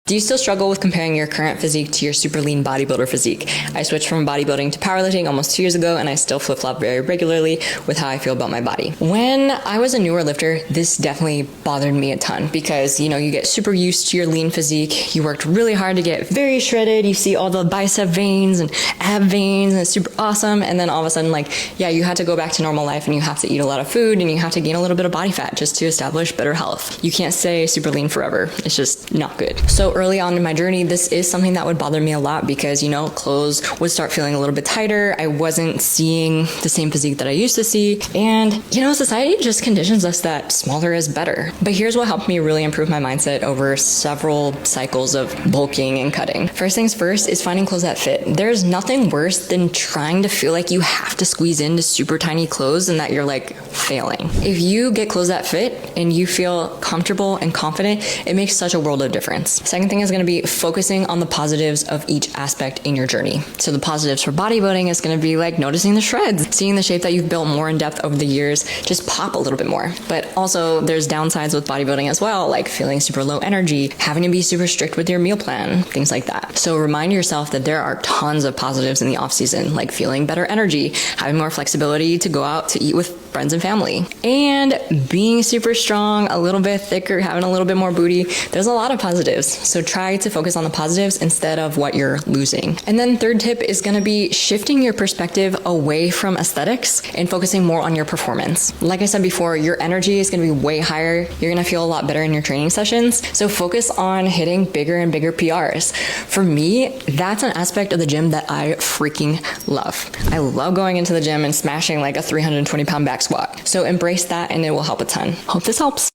Do you still struggle with comparing your current physique to your super lean bodybuilder physique? I switched from bodybuilding to powerlifting almost 2 years ago, and I still flip-flop very regularly with how I feel about my body. When I was a newer lifter, this definitely bothered me a ton because, you get super used to your lean physique. You worked really hard to get very shredded. You see all the bicep veins and ab veins, and it's super awesome. And then all of a sudden, you had to go back to normal life and you have to eat a lot of food and you have to gain a little bit of body fat just to establish better health. You can't stay super lean forever. It's just not good. So early on in my journey, this is something that would bother me a lot because, clothes would start feeling a little bit tighter. I wasn't seeing the same physique that I used to see. And, society just conditions us that smaller is better. But here's what helped me really improve my mindset over several cycles of bulking and cutting. First things first is finding clothes that fit. There's nothing worse than trying to feel like you have to squeeze into super tiny clothes and that you're failing. If you get clothes that fit and you feel comfortable and confident, it makes such a world of difference. Second thing is going to be focusing on the positives of each aspect in your journey. So the positives for bodybuilding is going to be noticing the shreds, seeing the shape that you've built more in depth over the years just pop a little bit more. But also there's downsides with bodybuilding as well, like feeling super low energy, having to be super strict with your meal plan, things like that. So remind yourself that there are tons of positives in the off season, like feeling better energy, having more flexibility to go out to eat with friends and family, and being super strong, a little bit thicker, having a little bit more booty. There's a lot of positives. So try to focus on the positives instead of what you're losing. And then third tip is going to be shifting your perspective away from aesthetics and focusing more on your performance. Like I said before, your energy is going to be way higher. You're going to feel a lot better in your training sessions. So focus on hitting bigger and bigger PRs. For me, that's an aspect of the gym that I freaking love. I love going into the gym and smashing a 320-pound back squat. So embrace that and it will help a ton. Hope this helps.